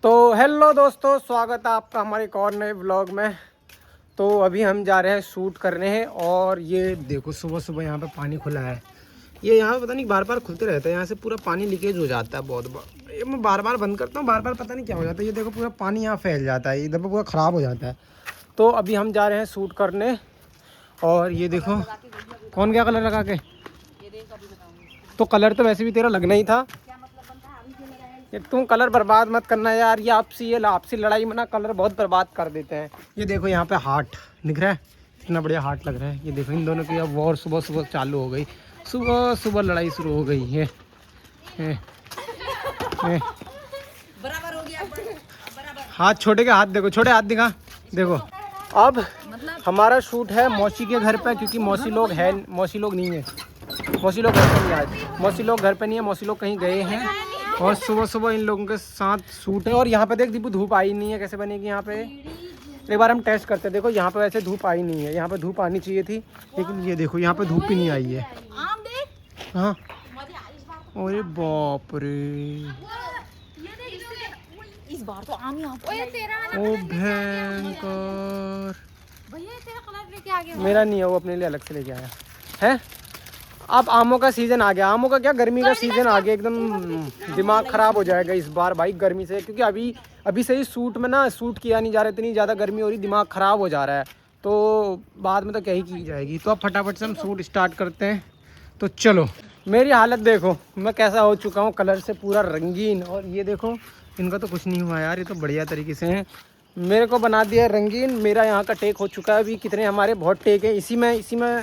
तो हेलो दोस्तों, स्वागत है आपका हमारे एक और नए व्लॉग में। तो अभी हम जा रहे हैं शूट करने हैं और ये देखो सुबह सुबह यहाँ पे पानी खुला है। ये यहाँ पता नहीं बार बार खुलते रहता है, यहाँ से पूरा पानी लीकेज हो जाता है बहुत बार। ये मैं बार बार बंद करता हूँ, बार बार पता नहीं क्या हो जाता है। ये देखो पूरा पानी यहाँ फैल जाता है, इधर पर पूरा ख़राब हो जाता है। तो अभी हम जा रहे हैं शूट करने और ये देखो कौन क्या कलर लगा के। तो कलर तो वैसे भी तेरा लगना ही था, ये तुम कलर बर्बाद मत करना यार। ये आपसी लड़ाई में ना कलर बहुत बर्बाद कर देते हैं। ये देखो यहाँ पे हार्ट दिख रहा है, इतना बढ़िया हार्ट लग रहा है। ये देखो इन दोनों की अब वॉर सुबह सुबह चालू हो गई, सुबह सुबह लड़ाई शुरू हो गई है। बराबर हो गया, बराबर। हाथ छोटे के हाथ देखो, छोटे हाथ दिखा देखो। अब हमारा शूट है मौसी के घर पे, क्योंकि मौसी लोग है, मौसी लोग नहीं है, मौसी लोग घर पे नहीं आए, मौसी लोग घर पे नहीं है, मौसी लोग कहीं गए हैं। और सुबह सुबह इन लोगों के साथ शूट है। और यहाँ पे देख दीपू धूप आई नहीं है, कैसे बनेगी यहाँ पे। एक बार हम टेस्ट करते हैं। देखो यहाँ पे वैसे धूप आई नहीं है, यहाँ पे धूप आनी चाहिए थी, लेकिन ये देखो यहाँ पे धूप भी नहीं आई है। हाँ अरे बाप रे, इस बार तो आम ही ओ भयंकर। भैया तेरा कलर लेके आ गया। मेरा नहीं है, वो अपने लिए अलग से लेके आया है। अब आमों का सीज़न आ गया, आमों का क्या गर्मी का सीज़न आ गया। एकदम दिमाग ख़राब हो जाएगा इस बार भाई गर्मी से, क्योंकि अभी से ही शूट में ना शूट किया नहीं जा रहा, इतनी ज़्यादा गर्मी हो रही, दिमाग ख़राब हो जा रहा है। तो बाद में तो क्या ही की जाएगी। तो अब फटाफट से हम शूट स्टार्ट करते हैं। तो चलो, मेरी हालत देखो मैं कैसा हो चुका हूँ, कलर से पूरा रंगीन। और ये देखो इनका तो कुछ नहीं हुआ यार, ये तो बढ़िया तरीके से हैं, मेरे को बना दिया है रंगीन। मेरा यहाँ का टेक हो चुका है, अभी कितने हमारे बहुत टेक है, इसी में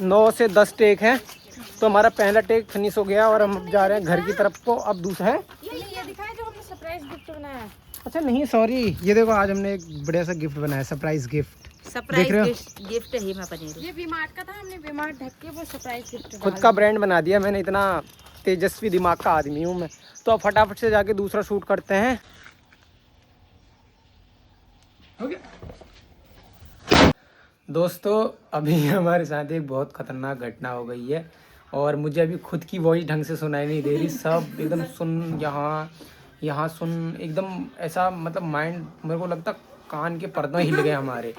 9 से 10 टेक हैं। तो हमारा पहला टेक फिनिश हो गया और हम जा रहे हैं घर की तरफ को। अब दूसरा है ये दिखाएं जो हमने सरप्राइज गिफ्ट बनाया है। अच्छा नहीं सॉरी, ये देखो आज हमने एक बढ़िया सा गिफ्ट बनाया, सरप्राइज गिफ्ट। सरप्राइज गिफ्ट है मैं पनीर। ये बीमार्ट का था, हमने बीमार्ट ढक के वो सरप्राइज गिफ्ट खुद का ब्रांड बना दिया मैंने, इतना तेजस्वी दिमाग का आदमी हूँ मैं। तो अब फटाफट से जाके दूसरा शूट करते हैं। हो गया दोस्तों, अभी हमारे साथ एक बहुत खतरनाक घटना हो गई है और मुझे अभी खुद की वॉइस ढंग से सुनाई नहीं दे रही। सब एकदम सुन, यहाँ सुन, एकदम ऐसा मतलब माइंड, मेरे को लगता कान के पर्दे हिल गए हमारे।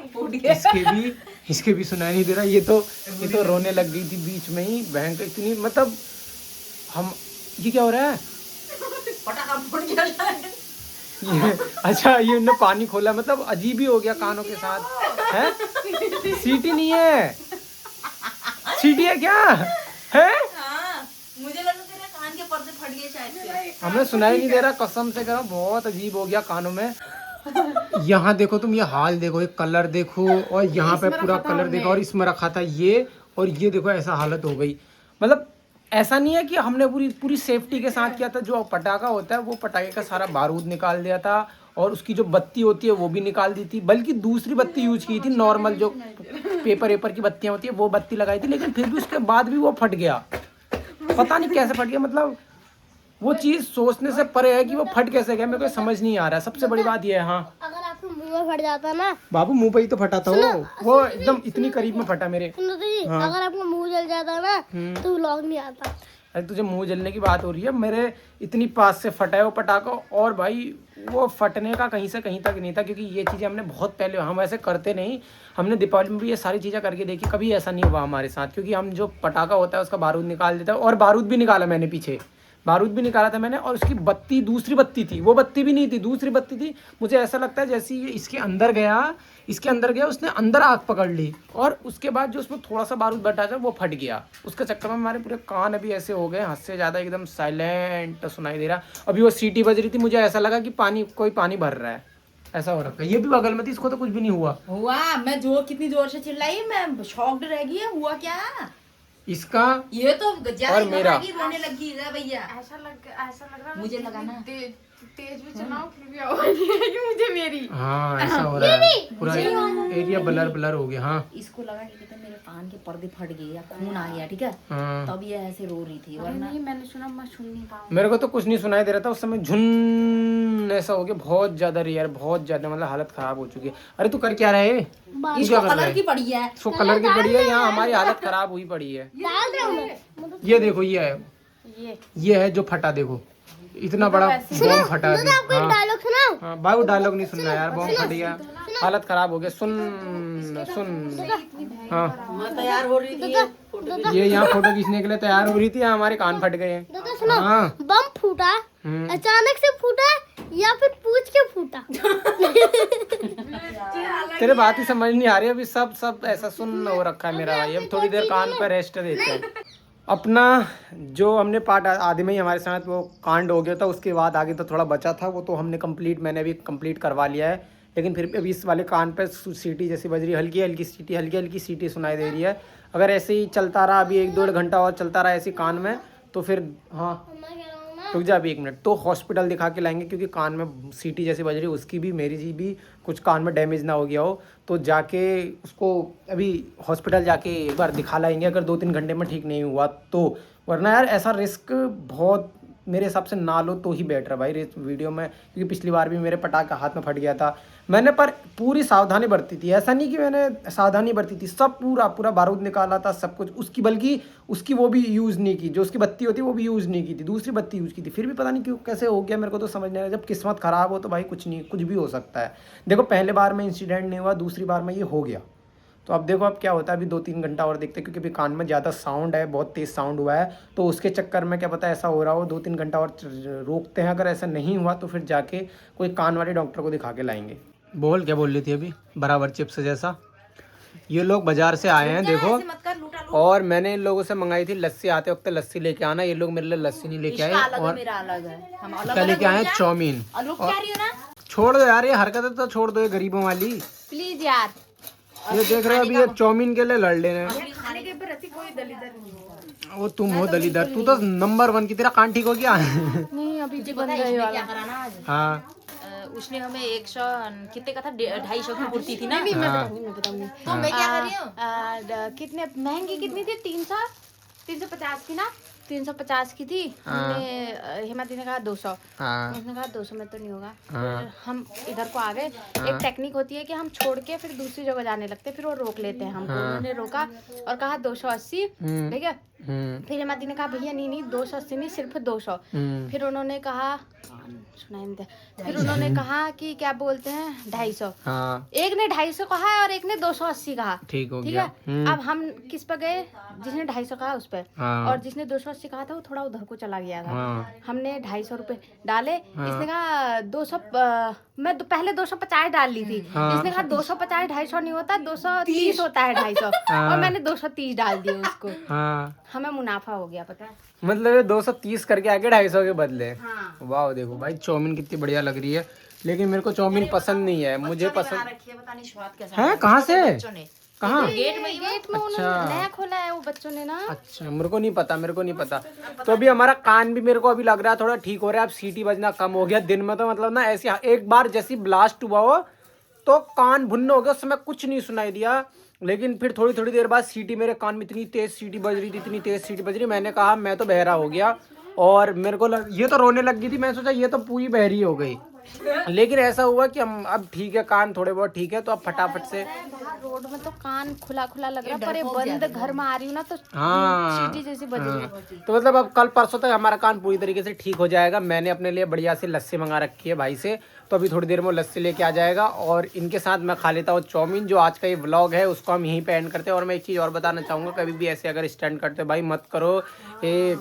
इसके भी सुनाई नहीं दे रहा। ये तो रोने लग गई थी बीच में ही, भयंकर इतनी, मतलब हम, ये क्या हो रहा है। पटाखा फूट गया अच्छा ये उन्होंने पानी खोला, मतलब अजीब ही हो गया कानों के साथ है। सीटी नहीं है, सीटी है क्या है। हाँ, मुझे लगा तेरे कान के पर्दे फट गए शायद से। हमें सुनाई नहीं दे रहा, कसम से करो बहुत अजीब हो गया कानों में। यहाँ देखो तुम, ये हाल देखो, ये कलर देखो, और यहाँ पे पूरा कलर देखो, और इसमें रखा था ये, और ये देखो ऐसा हालत हो गई। मतलब ऐसा नहीं है कि हमने पूरी सेफ्टी के साथ किया था। जो पटाखा होता है वो पटाखे का सारा बारूद निकाल दिया था, और उसकी जो बत्ती होती है वो भी निकाल दी थी, बल्कि दूसरी बत्ती यूज की थी, नॉर्मल जो पेपर की बत्तियां होती है वो बत्ती लगाई थी। लेकिन फिर भी उसके बाद भी वो फट गया, पता नहीं कैसे फट गया। मतलब वो चीज़ सोचने से परे है कि वो फट कैसे गया, मेरे को समझ नहीं आ रहा है। सबसे बड़ी बात ये है। हाँ अगर आपको मुंह में फट जाता ना बाबू, मुंह पे ही तो फटा था वो एकदम इतनी करीब में फटा मेरे। सुनो तो जी, हाँ। अगर आपको मुंह जल जाता ना तो व्लॉग नहीं आता। अरे तुझे मुंह जलने की बात हो रही है, मेरे इतनी पास से फटा है वो पटाखा। और भाई वो फटने का कहीं से कहीं तक नहीं था, क्योंकि ये चीज़ें हमने बहुत पहले, हम ऐसे करते नहीं, हमने दीपावली में भी ये सारी चीज़ें करके देखी, कभी ऐसा नहीं हुआ हमारे साथ। क्योंकि हम जो पटाखा होता है उसका बारूद निकाल देता है, और बारूद भी निकाला मैंने, पीछे बारूद भी निकाला था मैंने। और उसकी बत्ती, दूसरी बत्ती थी, वो बत्ती भी नहीं थी, दूसरी बत्ती थी। मुझे ऐसा लगता है जैसे ये इसके अंदर गया, उसने अंदर आग पकड़ ली, और उसके बाद जो उसमें थोड़ा सा बारूद बटा था वो फट गया। उसके चक्कर में हमारे पूरे कान अभी ऐसे हो गए, हद से ज़्यादा एकदम साइलेंट सुनाई दे रहा। अभी वो सीटी बज रही थी, मुझे ऐसा लगा कि कोई पानी भर रहा है, ऐसा हो रखा है। ये भी बगल में थी, इसको तो कुछ भी नहीं हुआ। मैं कितनी जोर से चिल्लाई, मैं शॉक्ड रह गई। हुआ क्या इसका ये तो और मेरा रोने लगी है भैया। ऐसा लग रहा मुझे लगा ना तेज भी चलाओ फिर भी आवाज नहीं आएगी मुझे मेरी। हाँ ऐसा हो रहा है, पूरा एरिया ब्लर हो गया। हाँ इसको लगा कि मेरे कान के पर्दे फट गए या खून आ गया, ठीक है। हाँ। तब ये ऐसे रो रही थी, वरना नहीं मैंने सुना, मैं सुन नहीं पाऊँ। मेरे को तो कुछ नहीं सुनाई दे रहा था उस समय, झुन ऐसा हो गया, बहुत ज्यादा यार, बहुत ज्यादा, मतलब हालत खराब हो चुकी है। अरे तू कर क्या रहा है? इसको कलर की पड़ी है, इसको कलर की पड़ी है, यहाँ हमारी हालत खराब हुई पड़ी है। डाल रहा हूँ मैं। ये देखो ये है, ये है जो फटा, देखो इतना बड़ा बॉम्ब फटा है। हाँ भाई वो डायलॉग नहीं सुनना यार, बॉम्ब फट गया, हालत खराब हो गया। सुन हाँ तैयार हो रही थी ये यहाँ फोटो खींचने के लिए तैयार हो रही थी, हमारे कान फट गए हैं। हाँ बम फूटा, अचानक से फूटा या फिर पूछ के फूटा? तेरे बात ही समझ नहीं आ रही अभी, सब ऐसा सुन हो रखा है मेरा भाई। अब थोड़ी देर कान पर रेस्ट देते हैं। अपना जो हमने पार्ट आधे में ही हमारे साथ वो कांड हो गया था, उसके बाद आगे तो थोड़ा बचा था, वो तो हमने मैंने अभी कंप्लीट करवा लिया है। लेकिन फिर भी अभी इस वाले कान पे सीटी जैसी बज रही है, हल्की हल्की सीटी सुनाई दे रही है। अगर ऐसे ही चलता रहा अभी 1-1.5 घंटा और चलता रहा ऐसे कान में, तो फिर हाँ रुक जा अभी 1 मिनट, तो हॉस्पिटल दिखा के लाएंगे, क्योंकि कान में सीटी जैसी बज रही है, उसकी भी मेरी जी भी कुछ कान में डैमेज ना हो गया हो, तो जाके उसको अभी हॉस्पिटल जाके एक बार दिखा लाएंगे, अगर 2-3 घंटे में ठीक नहीं हुआ तो। वरना यार ऐसा रिस्क बहुत मेरे हिसाब से ना लो तो ही बेटर है भाई वीडियो में, क्योंकि पिछली बार भी मेरे पटाखा हाथ में फट गया था। मैंने पर पूरी सावधानी बरती थी, ऐसा नहीं कि मैंने सावधानी बरती थी, सब पूरा बारूद निकाला था सब कुछ उसकी, बल्कि उसकी वो भी यूज़ नहीं की, जो उसकी बत्ती होती है वो भी यूज़ नहीं की थी, दूसरी बत्ती यूज़ की थी। फिर भी पता नहीं क्यों कैसे हो गया, मेरे को तो समझ नहीं आ रहा। जब किस्मत ख़राब हो तो भाई कुछ भी हो सकता है। देखो पहले बार में इंसिडेंट नहीं हुआ, दूसरी बार में ये हो गया, तो अब देखो अब क्या होता है। अभी 2-3 घंटा और देखते हैं, क्योंकि अभी कान में ज़्यादा साउंड है, बहुत तेज़ साउंड हुआ है, तो उसके चक्कर में क्या पता ऐसा हो रहा हो। 2-3 घंटा और रोकते हैं, अगर ऐसा नहीं हुआ तो फिर जाके कोई कान वाले डॉक्टर को दिखा के लाएंगे। बोल क्या बोल रही थी अभी, बराबर चिप्स जैसा। ये लोग बाजार से आए हैं देखो, और मैंने इन लोगों से मंगाई थी लस्सी, आते वक्त लस्सी लेके आना, ये लोग मेरे लिए लस्सी नहीं लेके आए, और क्या लेके आए चाउमीन। छोड़ दो यार ये हरकतें, तो छोड़ दो ये गरीबों वाली प्लीज यार। ये देख रहे हो अभी ये चाउमीन के लिए लड़ ले रहे हैं। खाने के प्रति कोई दलीदर नहीं। वो तुम हो दलीदर, तू तो नंबर 1 की, तेरा कान ठीक हो गया? नहीं अभी जी बन गई वाला। हाँ उसने हमें 100 कितने का था, 250 की कुर्ती थी ना। हाँ। तो मैं क्या कर रही हूँ, कितने महंगी कितनी थी, 350 की ना, 350 की थी। हमने हेमादी ने कहा 200, उसने कहा 200 में तो नहीं होगा। फिर हम इधर को आ गए। एक टेक्निक होती है कि हम छोड़ के फिर दूसरी जगह जाने लगते, फिर वो रोक लेते हैं हमको। उन्होंने रोका और कहा 280, ठीक है। फिर हेमादी ने कहा भैया नहीं 280 नहीं, सिर्फ 200। फिर उन्होंने कहा सुनाई नहीं दे, फिर उन्होंने कहा कि क्या बोलते हैं 250। एक ने 250 कहा है और एक ने 280 कहा, ठीक है। अब हम किस पे गए, जिसने 250 कहा उस पे, और जिसने 280 कहा था वो थोड़ा उधर को चला गया था। हमने 250 रुपए डाले, इसने कहा 200, मैं पहले 250 डाल ली थी, इसने कहा 250 250 नहीं होता, 230 होता है 250, और मैंने 230 डाल दिए उसको। हमें मुनाफा हो गया, पता है। मतलब ये 230 करके आके 250 के बदले। वाह देखो भाई चाउमीन कितनी बढ़िया लग रही है, लेकिन मेरे को चाउमीन पसंद नहीं है। मुझे पसंद पता नहीं स्वाद कैसा है। कहाँ से, कहाँ? गेट में उन्होंने नया खोला है वो बच्चों ने ना। अच्छा मेरे को नहीं पता। तो अभी हमारा कान भी मेरे को अभी लग रहा है थोड़ा ठीक हो रहा है, अब सीटी बजना कम हो गया। दिन में तो मतलब ना ऐसी एक बार जैसी ब्लास्ट हुआ हो तो कान भुन्न हो गया, उस समय कुछ नहीं सुनाई दिया, लेकिन फिर थोड़ी देर बाद सीटी मेरे कान में इतनी तेज सीटी बज रही थी, मैंने कहा मैं तो बहरा हो गया। और मेरे को ये तो रोने लग गई थी, मैंने सोचा ये तो पूरी बहरी हो गई, लेकिन ऐसा हुआ कि हम अब ठीक है, कान थोड़े बहुत ठीक है, तो अब फटाफट से रोड में तो कान खुला लग रहा है, पर ये बंद घर में आ रही हूँ ना तो सीटी जैसी बज रही है। तो मतलब अब कल परसों तक हमारा कान पूरी तरीके से ठीक हो जाएगा। मैंने अपने लिए बढ़िया से लस्सी मंगा रखी है भाई से, तो अभी थोड़ी देर में लस्सी लेके आ जाएगा, और इनके साथ मैं खा लेता हूँ चाउमीन। जो आज का ये व्लॉग है उसको हम यहीं पे एंड करते हैं। और मैं एक चीज़ और बताना चाहूँगा, कभी भी ऐसे अगर स्टंट करते भाई मत करो। ये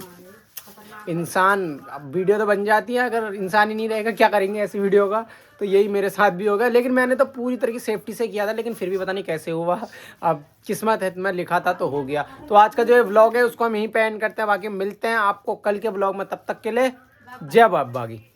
इंसान, अब वीडियो तो बन जाती है, अगर इंसान ही नहीं रहेगा क्या करेंगे ऐसी वीडियो का, तो यही मेरे साथ भी होगा। लेकिन मैंने तो पूरी तरीके से सेफ्टी से किया था, लेकिन फिर भी पता नहीं कैसे हुआ। अब किस्मत है, मैं लिखा था तो हो गया। तो आज का जो व्लॉग है उसको हम यहीं पे एंड करते हैं, बाकी मिलते हैं आपको कल के व्लॉग में। तब तक के लिए जय बाबा की।